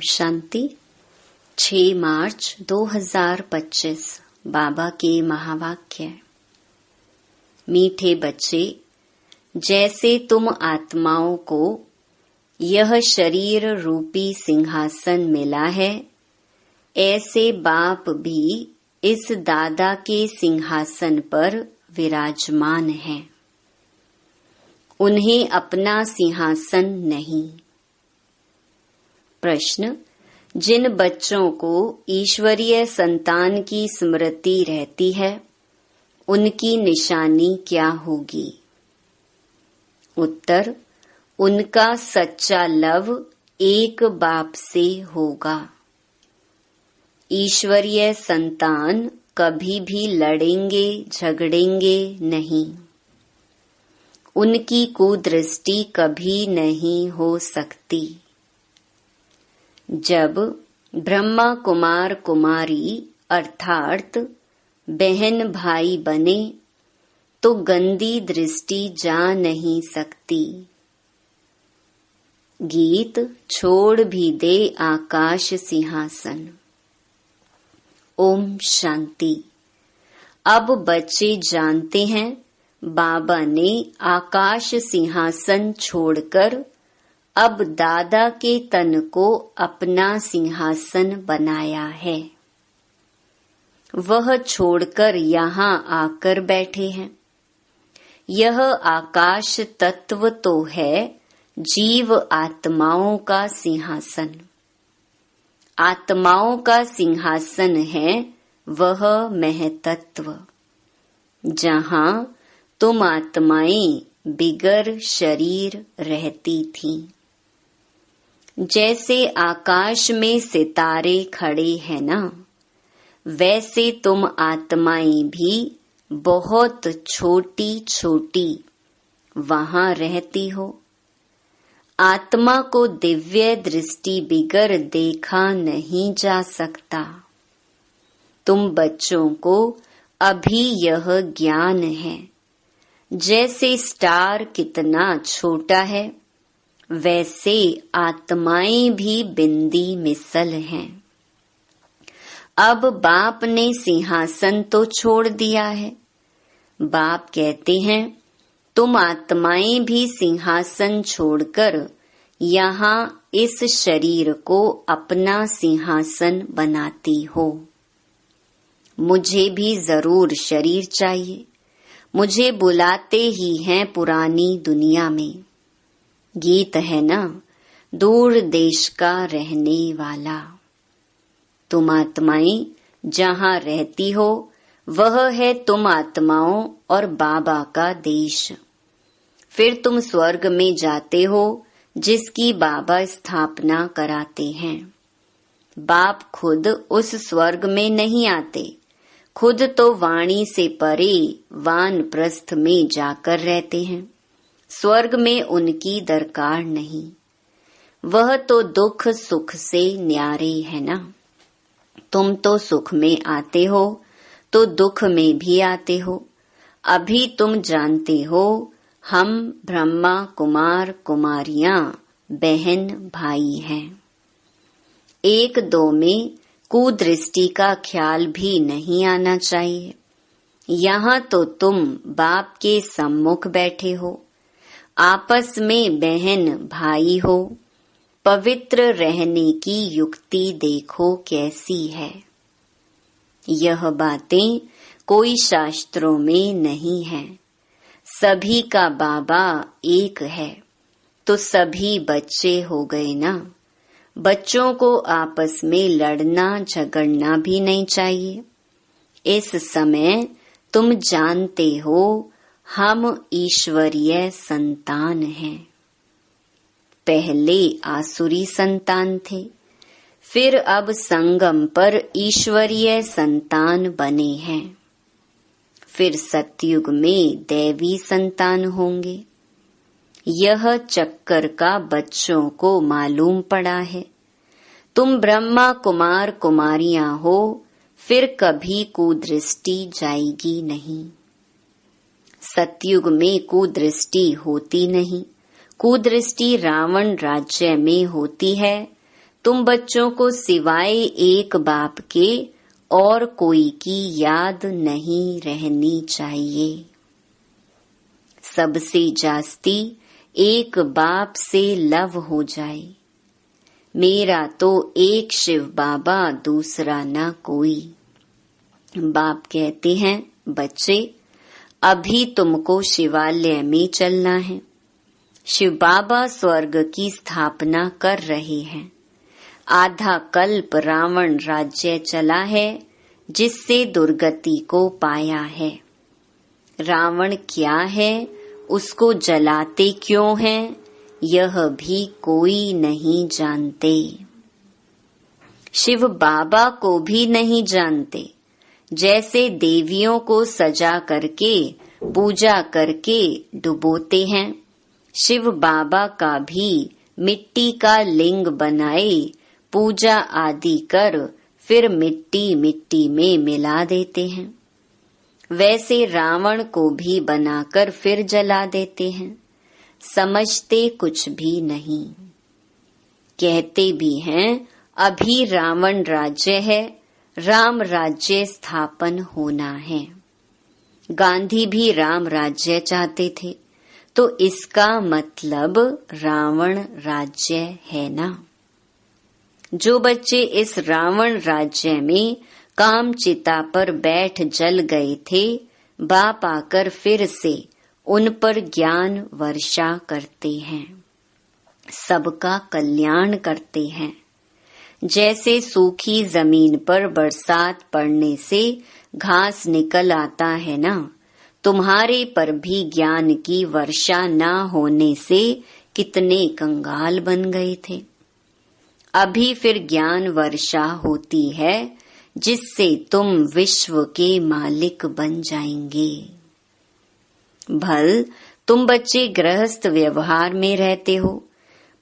शांति 6 मार्च 2025 बाबा के महावाक्य। मीठे बच्चे, जैसे तुम आत्माओं को यह शरीर रूपी सिंहासन मिला है, ऐसे बाप भी इस दादा के सिंहासन पर विराजमान हैं। उन्हें अपना सिंहासन नहीं। प्रश्न, जिन बच्चों को ईश्वरीय संतान की स्मृति रहती है, उनकी निशानी क्या होगी? उत्तर, उनका सच्चा लव एक बाप से होगा। ईश्वरीय संतान कभी भी लड़ेंगे झगड़ेंगे नहीं। उनकी कुदृष्टि कभी नहीं हो सकती। जब ब्रह्मा कुमार कुमारी अर्थात बहन भाई बने तो गंदी दृष्टि जा नहीं सकती। गीत छोड़ भी दे आकाश सिंहासन। ओम शांति। अब बच्चे जानते हैं, बाबा ने आकाश सिंहासन छोड़कर अब दादा के तन को अपना सिंहासन बनाया है। वह छोड़कर यहाँ आकर बैठे हैं। यह आकाश तत्व तो है जीव आत्माओं का सिंहासन। आत्माओं का सिंहासन है वह महतत्व, जहाँ तुम आत्माएं बिगर शरीर रहती थीं। जैसे आकाश में सितारे खड़े हैं ना, वैसे तुम आत्माएं भी बहुत छोटी छोटी वहाँ रहती हो। आत्मा को दिव्य दृष्टि बिगर देखा नहीं जा सकता। तुम बच्चों को अभी यह ज्ञान है। जैसे स्टार कितना छोटा है, वैसे आत्माएं भी बिंदी मिसल हैं। अब बाप ने सिंहासन तो छोड़ दिया है। बाप कहते हैं, तुम आत्माएं भी सिंहासन छोड़कर यहाँ इस शरीर को अपना सिंहासन बनाती हो। मुझे भी जरूर शरीर चाहिए। मुझे बुलाते ही हैं पुरानी दुनिया में। गीत है ना, दूर देश का रहने वाला। तुम आत्माएं जहाँ रहती हो, वह है तुम आत्माओं और बाबा का देश। फिर तुम स्वर्ग में जाते हो, जिसकी बाबा स्थापना कराते हैं। बाप खुद उस स्वर्ग में नहीं आते। खुद तो वाणी से परे वानप्रस्थ में जाकर रहते हैं। स्वर्ग में उनकी दरकार नहीं। वह तो दुख सुख से न्यारे है ना। तुम तो सुख में आते हो तो दुख में भी आते हो। अभी तुम जानते हो, हम ब्रह्मा कुमार कुमारियां बहन भाई हैं। एक दो में कुदृष्टि का ख्याल भी नहीं आना चाहिए। यहाँ तो तुम बाप के सम्मुख बैठे हो। आपस में बहन भाई हो। पवित्र रहने की युक्ति देखो कैसी है। यह बातें कोई शास्त्रों में नहीं है। सभी का बाबा एक है, तो सभी बच्चे हो गए ना। बच्चों को आपस में लड़ना झगड़ना भी नहीं चाहिए। इस समय तुम जानते हो, हम ईश्वरीय संतान हैं। पहले आसुरी संतान थे, फिर अब संगम पर ईश्वरीय संतान बने हैं। फिर सतयुग में दैवी संतान होंगे। यह चक्कर का बच्चों को मालूम पड़ा है। तुम ब्रह्मा कुमार कुमारियां हो, फिर कभी कुदृष्टि जाएगी नहीं। सतयुग में कुदृष्टि होती नहीं। कुदृष्टि रावण राज्य में होती है, तुम बच्चों को सिवाय एक बाप के और कोई की याद नहीं रहनी चाहिए। सबसे जास्ती एक बाप से लव हो जाए। मेरा तो एक शिव बाबा, दूसरा ना कोई। बाप कहते हैं, बच्चे अभी तुमको शिवालय में चलना है। शिव बाबा स्वर्ग की स्थापना कर रहे हैं। आधा कल्प रावण राज्य चला है, जिससे दुर्गति को पाया है। रावण क्या है, उसको जलाते क्यों हैं, यह भी कोई नहीं जानते। शिव बाबा को भी नहीं जानते। जैसे देवियों को सजा करके पूजा करके डुबोते हैं, शिव बाबा का भी मिट्टी का लिंग बनाए पूजा आदि कर फिर मिट्टी मिट्टी में मिला देते हैं। वैसे रावण को भी बनाकर फिर जला देते हैं। समझते कुछ भी नहीं। कहते भी हैं अभी रावण राज्य है, राम राज्य स्थापन होना है। गांधी भी राम राज्य चाहते थे, तो इसका मतलब रावण राज्य है ना। जो बच्चे इस रावण राज्य में काम चिता पर बैठ जल गए थे, बाप आकर फिर से उन पर ज्ञान वर्षा करते हैं, सबका कल्याण करते हैं। जैसे सूखी जमीन पर बरसात पड़ने से घास निकल आता है ना, तुम्हारे पर भी ज्ञान की वर्षा न होने से कितने कंगाल बन गए थे। अभी फिर ज्ञान वर्षा होती है, जिससे तुम विश्व के मालिक बन जाएंगे। भल तुम बच्चे गृहस्थ व्यवहार में रहते हो,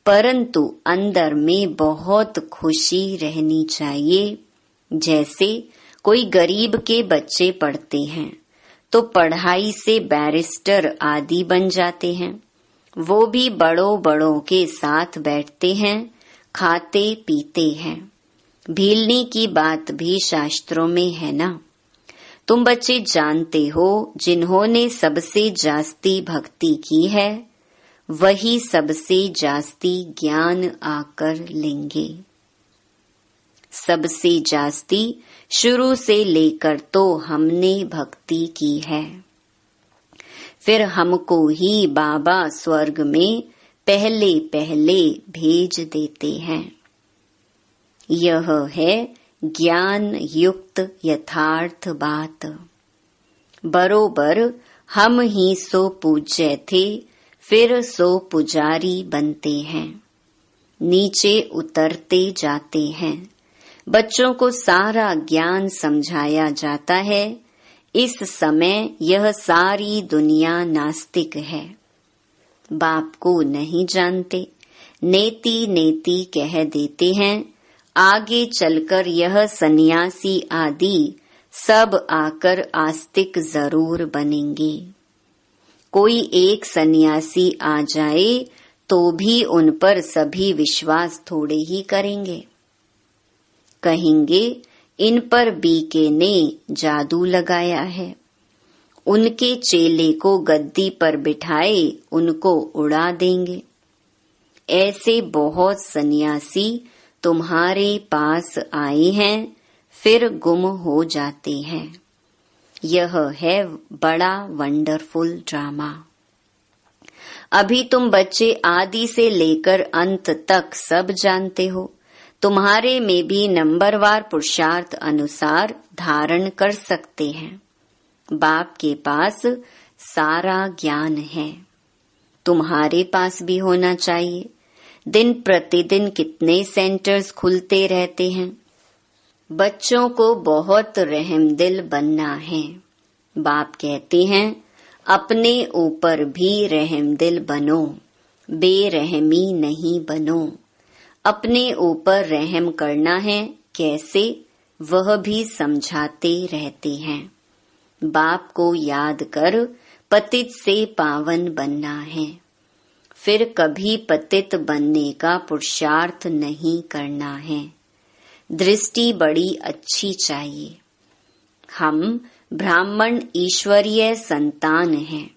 परंतु अंदर में बहुत खुशी रहनी चाहिए। जैसे कोई गरीब के बच्चे पढ़ते हैं तो पढ़ाई से बैरिस्टर आदि बन जाते हैं। वो भी बड़ों बड़ों के साथ बैठते हैं, खाते पीते हैं। भीलने की बात भी शास्त्रों में है ना। तुम बच्चे जानते हो, जिन्होंने सबसे जास्ती भक्ति की है वही सबसे जास्ती ज्ञान आकर लेंगे। सबसे जास्ती शुरू से लेकर तो हमने भक्ति की है। फिर हमको ही बाबा स्वर्ग में पहले पहले भेज देते हैं। यह है ज्ञान युक्त यथार्थ बात। बरोबर हम ही सो पूज्य थे, फिर सो पुजारी बनते हैं। नीचे उतरते जाते हैं। बच्चों को सारा ज्ञान समझाया जाता है। इस समय यह सारी दुनिया नास्तिक है, बाप को नहीं जानते, नेति नेति कह देते हैं। आगे चलकर यह सन्यासी आदि सब आकर आस्तिक जरूर बनेंगे। कोई एक सन्यासी आ जाए तो भी उन पर सभी विश्वास थोड़े ही करेंगे। कहेंगे इन पर बीके ने जादू लगाया है। उनके चेले को गद्दी पर बिठाए उनको उड़ा देंगे। ऐसे बहुत सन्यासी तुम्हारे पास आए हैं, फिर गुम हो जाते हैं। यह है बड़ा वंडरफुल ड्रामा। अभी तुम बच्चे आदि से लेकर अंत तक सब जानते हो। तुम्हारे में भी नंबरवार पुरुषार्थ अनुसार धारण कर सकते हैं। बाप के पास सारा ज्ञान है, तुम्हारे पास भी होना चाहिए। दिन प्रतिदिन कितने सेंटर्स खुलते रहते हैं। बच्चों को बहुत रहमदिल बनना है। बाप कहते हैं अपने ऊपर भी रहमदिल बनो, बेरहमी नहीं बनो। अपने ऊपर रहम करना है, कैसे वह भी समझाते रहते हैं। बाप को याद कर पतित से पावन बनना है। फिर कभी पतित बनने का पुरुषार्थ नहीं करना है। दृष्टि बड़ी अच्छी चाहिए। हम ब्राह्मण ईश्वरीय संतान हैं।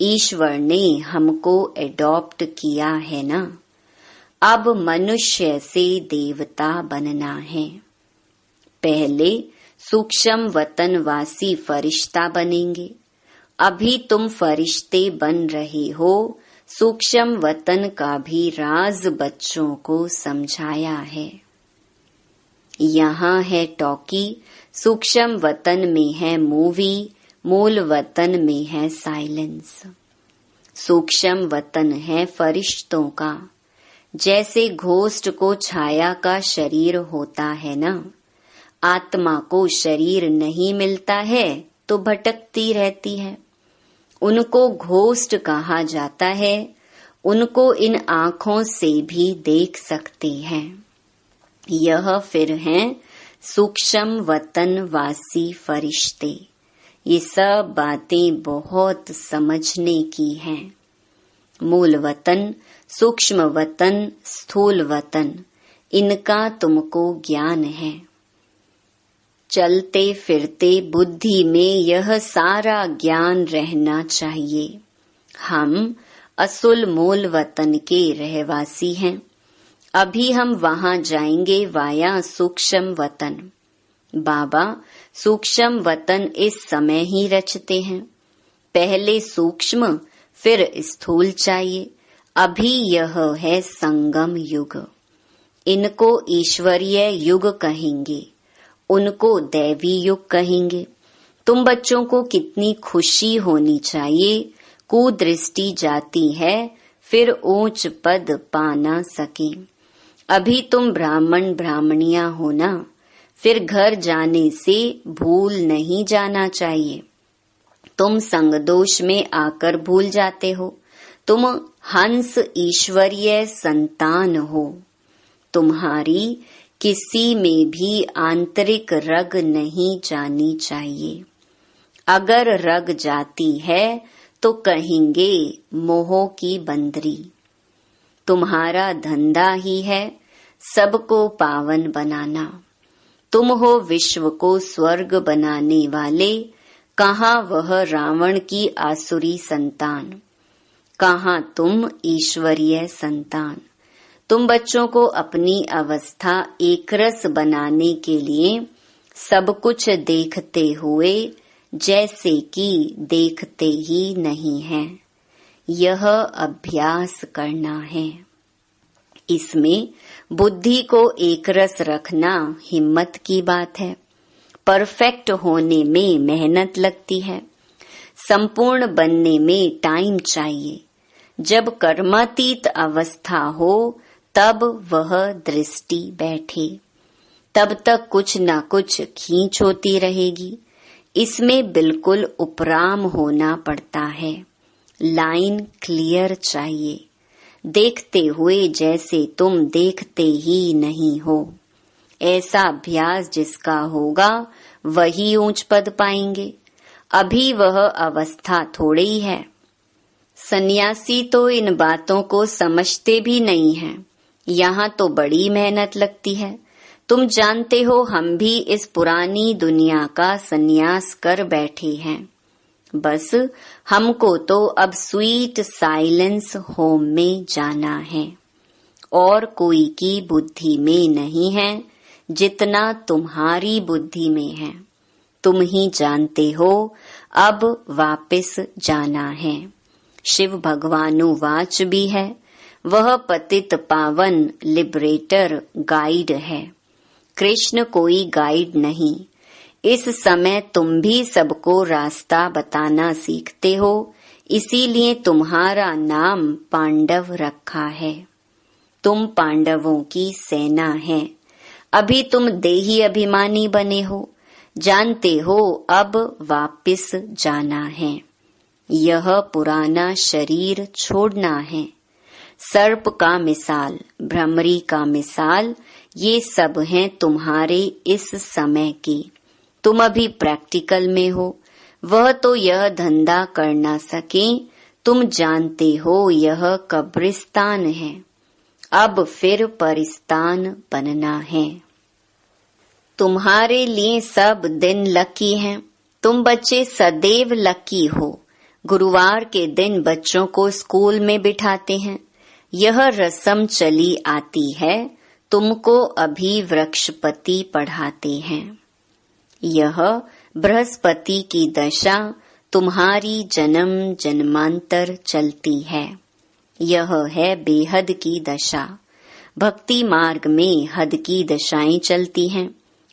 ईश्वर ने हमको एडॉप्ट किया है ना। अब मनुष्य से देवता बनना है। पहले सूक्ष्म वतनवासी फरिश्ता बनेंगे। अभी तुम फरिश्ते बन रहे हो। सूक्ष्म वतन का भी राज बच्चों को समझाया है। यहाँ है टॉकी, सूक्ष्म वतन में है मूवी, मूल वतन में है साइलेंस। सूक्ष्म वतन है फरिश्तों का। जैसे घोस्ट को छाया का शरीर होता है ना, आत्मा को शरीर नहीं मिलता है तो भटकती रहती है। उनको घोस्ट कहा जाता है। उनको इन आँखों से भी देख सकते हैं। यह फिर हैं सूक्ष्म वतनवासी फरिश्ते। ये सब बातें बहुत समझने की हैं। मूल वतन, सूक्ष्म वतन, स्थूल वतन, इनका तुमको ज्ञान है। चलते फिरते बुद्धि में यह सारा ज्ञान रहना चाहिए। हम असुल मूल वतन के रहवासी हैं। अभी हम वहां जाएंगे वाया सूक्ष्म वतन। बाबा सूक्ष्म वतन इस समय ही रचते हैं। पहले सूक्ष्म फिर स्थूल चाहिए। अभी यह है संगम युग। इनको ईश्वरीय युग कहेंगे, उनको दैवी युग कहेंगे। तुम बच्चों को कितनी खुशी होनी चाहिए। कुदृष्टि जाती है फिर ऊंच पद पा ना सके। अभी तुम ब्राह्मण ब्राह्मणियां हो ना, फिर घर जाने से भूल नहीं जाना चाहिए। तुम संगदोष में आकर भूल जाते हो। तुम हंस ईश्वरीय संतान हो। तुम्हारी किसी में भी आंतरिक रग नहीं जानी चाहिए। अगर रग जाती है तो कहेंगे मोह की बंदरी। तुम्हारा धंधा ही है सबको पावन बनाना। तुम हो विश्व को स्वर्ग बनाने वाले। कहाँ वह रावण की आसुरी संतान, कहाँ तुम ईश्वरीय संतान। तुम बच्चों को अपनी अवस्था एकरस बनाने के लिए सब कुछ देखते हुए जैसे कि देखते ही नहीं है, यह अभ्यास करना है। इसमें बुद्धि को एकरस रखना हिम्मत की बात है। परफेक्ट होने में मेहनत लगती है। संपूर्ण बनने में टाइम चाहिए। जब कर्मातीत अवस्था हो तब वह दृष्टि बैठे। तब तक कुछ न कुछ खींच होती रहेगी। इसमें बिल्कुल उपराम होना पड़ता है। लाइन क्लियर चाहिए। देखते हुए जैसे तुम देखते ही नहीं हो। ऐसा अभ्यास जिसका होगा वही ऊंच पद पाएंगे। अभी वह अवस्था थोड़ी ही है। सन्यासी तो इन बातों को समझते भी नहीं हैं। यहाँ तो बड़ी मेहनत लगती है। तुम जानते हो हम भी इस पुरानी दुनिया का सन्यास कर बैठे हैं। बस हमको तो अब स्वीट साइलेंस होम में जाना है। और कोई की बुद्धि में नहीं है जितना तुम्हारी बुद्धि में है। तुम ही जानते हो अब वापस जाना है। शिव भगवानुवाच भी है। वह पतित पावन लिबरेटर गाइड है। कृष्ण कोई गाइड नहीं। इस समय तुम भी सबको रास्ता बताना सीखते हो। इसीलिए तुम्हारा नाम पांडव रखा है। तुम पांडवों की सेना है। अभी तुम देही अभिमानी बने हो। जानते हो अब वापस जाना है। यह पुराना शरीर छोड़ना है। सर्प का मिसाल, भ्रमरी का मिसाल, ये सब हैं तुम्हारे इस समय की। तुम अभी प्रैक्टिकल में हो। वह तो यह धंधा कर ना सके तुम जानते हो यह कब्रिस्तान है, अब फिर परिस्तान बनना है। तुम्हारे लिए सब दिन लकी हैं, तुम बच्चे सदैव लकी हो। गुरुवार के दिन बच्चों को स्कूल में बिठाते हैं। यह रस्म चली आती है, तुमको अभी वृक्षपति पढ़ाते हैं। यह बृहस्पति की दशा तुम्हारी जन्म जन्मांतर चलती है। यह है बेहद की दशा। भक्ति मार्ग में हद की दशाएं चलती हैं,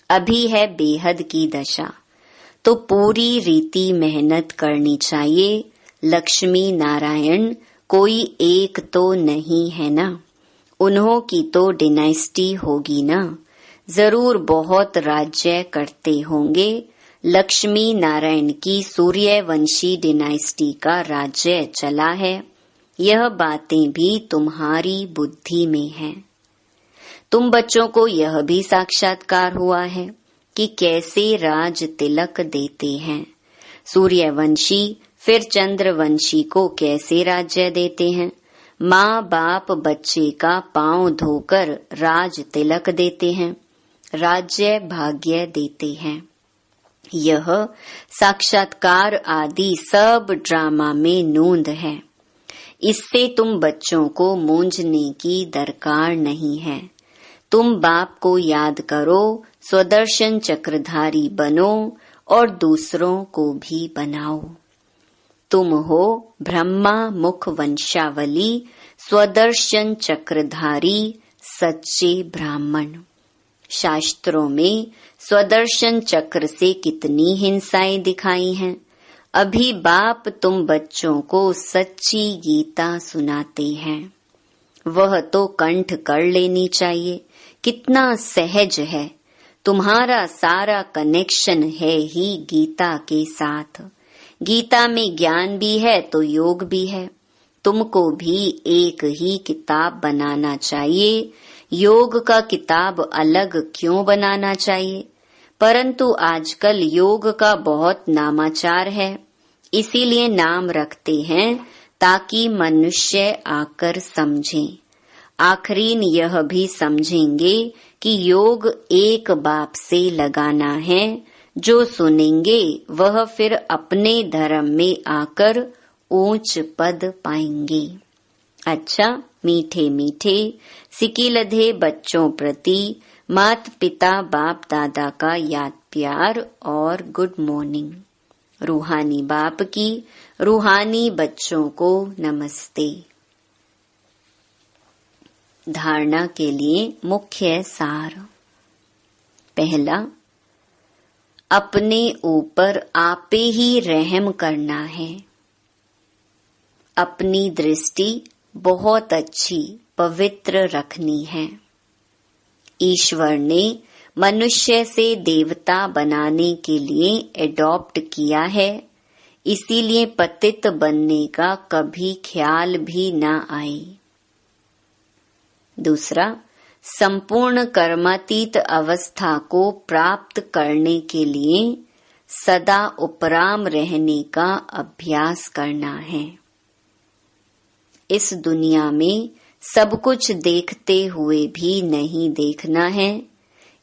अभी है बेहद की दशा। तो पूरी रीति मेहनत करनी चाहिए। लक्ष्मी नारायण कोई एक तो नहीं है ना, उन्हों की तो डिनाइस्टी होगी ना, जरूर बहुत राज्य करते होंगे। लक्ष्मी नारायण की सूर्यवंशी डिनाइस्टी का राज्य चला है। यह बातें भी तुम्हारी बुद्धि में हैं। तुम बच्चों को यह भी साक्षात्कार हुआ है कि कैसे राज तिलक देते हैं। सूर्यवंशी फिर चंद्रवंशी को कैसे राज्य देते हैं। माँ बाप बच्चे का पांव धोकर राज तिलक देते हैं, राज्य भाग्य देते हैं। यह साक्षात्कार आदि सब ड्रामा में नूंद है। इससे तुम बच्चों को मूंझने की दरकार नहीं है। तुम बाप को याद करो, स्वदर्शन चक्रधारी बनो और दूसरों को भी बनाओ। तुम हो ब्रह्मा मुख वंशावली, स्वदर्शन चक्रधारी सच्चे ब्राह्मण। शास्त्रों में स्वदर्शन चक्र से कितनी हिंसाएं दिखाई हैं। अभी बाप तुम बच्चों को सच्ची गीता सुनाते हैं, वह तो कंठ कर लेनी चाहिए। कितना सहज है, तुम्हारा सारा कनेक्शन है ही गीता के साथ। गीता में ज्ञान भी है तो योग भी है। तुमको भी एक ही किताब बनाना चाहिए। योग का किताब अलग क्यों बनाना चाहिए? परंतु आजकल योग का बहुत नामाचार है, इसीलिए नाम रखते हैं ताकि मनुष्य आकर समझें। आखरीन यह भी समझेंगे कि योग एक बाप से लगाना है। जो सुनेंगे वह फिर अपने धर्म में आकर ऊंच पद पाएंगे। अच्छा, मीठे मीठे सिकिलधे बच्चों प्रति मात पिता बाप दादा का याद प्यार और गुड मॉर्निंग। रूहानी बाप की रूहानी बच्चों को नमस्ते। धारणा के लिए मुख्य सार। पहला, अपने ऊपर आपे ही रहम करना है। अपनी दृष्टि बहुत अच्छी पवित्र रखनी है। ईश्वर ने मनुष्य से देवता बनाने के लिए एडॉप्ट किया है, इसीलिए पतित बनने का कभी ख्याल भी न आए। दूसरा, संपूर्ण कर्मातीत अवस्था को प्राप्त करने के लिए सदा उपराम रहने का अभ्यास करना है। इस दुनिया में सब कुछ देखते हुए भी नहीं देखना है।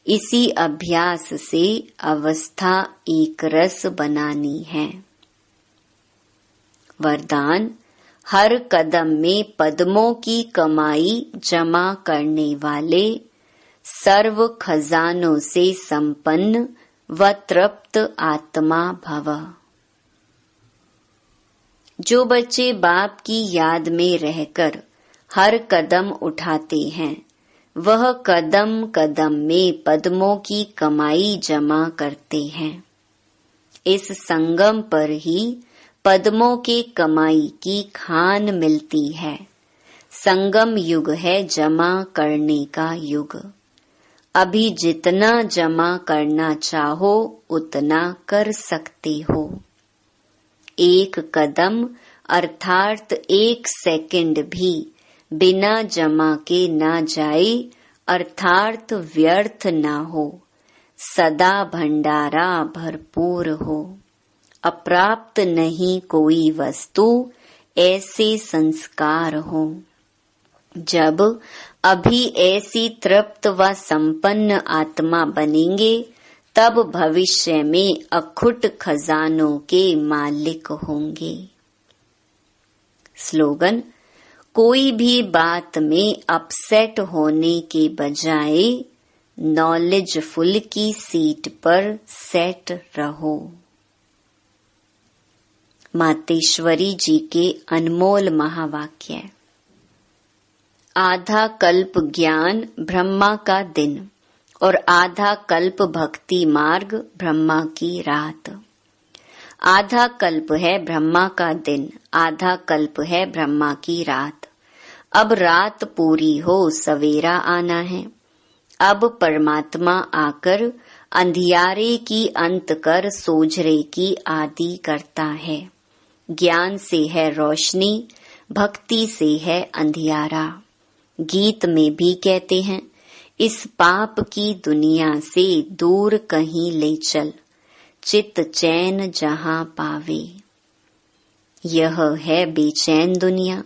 इसी अभ्यास से अवस्था एक रस बनानी है। वरदान, हर कदम में पद्मों की कमाई जमा करने वाले, सर्व खजानों से संपन्न व तृप्त आत्मा भव। जो बच्चे बाप की याद में रहकर हर कदम उठाते हैं, वह कदम कदम में पद्मों की कमाई जमा करते हैं। इस संगम पर ही पद्मों के कमाई की खान मिलती है। संगम युग है जमा करने का युग। अभी जितना जमा करना चाहो उतना कर सकते हो। एक कदम अर्थात एक सेकंड भी बिना जमा के ना जाए, अर्थात व्यर्थ ना हो। सदा भंडारा भरपूर हो। अप्राप्त नहीं कोई वस्तु, ऐसे संस्कार हो। जब अभी ऐसी तृप्त व संपन्न आत्मा बनेंगे तब भविष्य में अखुट खजानों के मालिक होंगे। स्लोगन, कोई भी बात में अपसेट होने के बजाय नॉलेजफुल की सीट पर सेट रहो। मातेश्वरी जी के अनमोल महावाक्य। आधा कल्प ज्ञान ब्रह्मा का दिन और आधा कल्प भक्ति मार्ग ब्रह्मा की रात। आधा कल्प है ब्रह्मा का दिन, आधा कल्प है ब्रह्मा की रात। अब रात पूरी हो सवेरा आना है। अब परमात्मा आकर अंधियारे की अंत कर सोझरे की आदि करता है। ज्ञान से है रोशनी, भक्ति से है अंधियारा। गीत में भी कहते हैं, इस पाप की दुनिया से दूर कहीं ले चल, चित चैन जहां पावे। यह है बेचैन दुनिया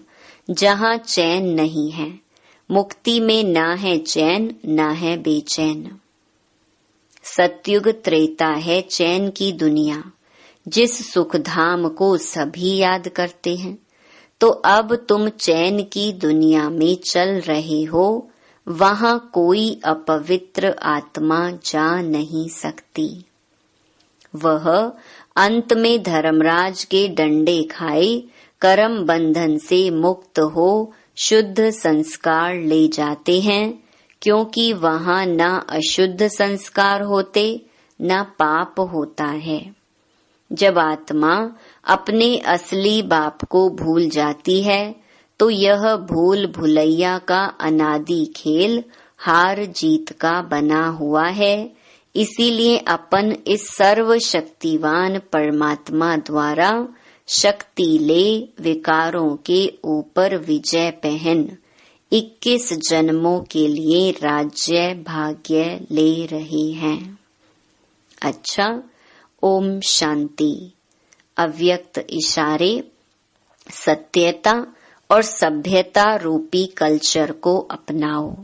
जहां चैन नहीं है। मुक्ति में ना है चैन ना है बेचैन। सतयुग त्रेता है चैन की दुनिया, जिस सुख धाम को सभी याद करते हैं। तो अब तुम चैन की दुनिया में चल रहे हो, वहां कोई अपवित्र आत्मा जा नहीं सकती। वह अंत में धर्मराज के डंडे खाए कर्म बंधन से मुक्त हो शुद्ध संस्कार ले जाते हैं, क्योंकि वहां न अशुद्ध संस्कार होते न पाप होता है। जब आत्मा अपने असली बाप को भूल जाती है तो यह भूल भुलैया का अनादि खेल हार जीत का बना हुआ है। इसीलिए अपन इस सर्वशक्तिवान परमात्मा द्वारा शक्ति ले विकारों के ऊपर विजय पहन 21 जन्मों के लिए राज्य भाग्य ले रहे हैं। अच्छा, ओम शांति। अव्यक्त इशारे सत्यता और सभ्यता रूपी कल्चर को अपनाओ।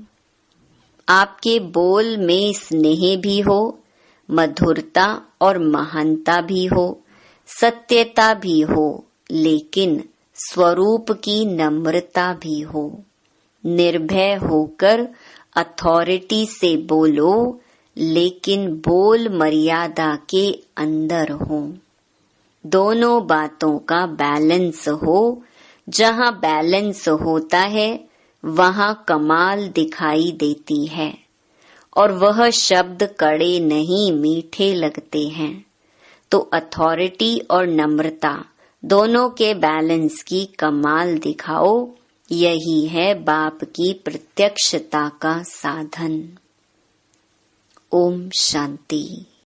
आपके बोल में स्नेह भी हो, मधुरता और महानता भी हो, सत्यता भी हो, लेकिन स्वरूप की नम्रता भी हो। निर्भय होकर अथॉरिटी से बोलो, लेकिन बोल मर्यादा के अंदर हो। दोनों बातों का बैलेंस हो। जहाँ बैलेंस होता है वहाँ कमाल दिखाई देती है, और वह शब्द कड़े नहीं मीठे लगते हैं। तो अथॉरिटी और नम्रता दोनों के बैलेंस की कमाल दिखाओ। यही है बाप की प्रत्यक्षता का साधन। ओम शांति।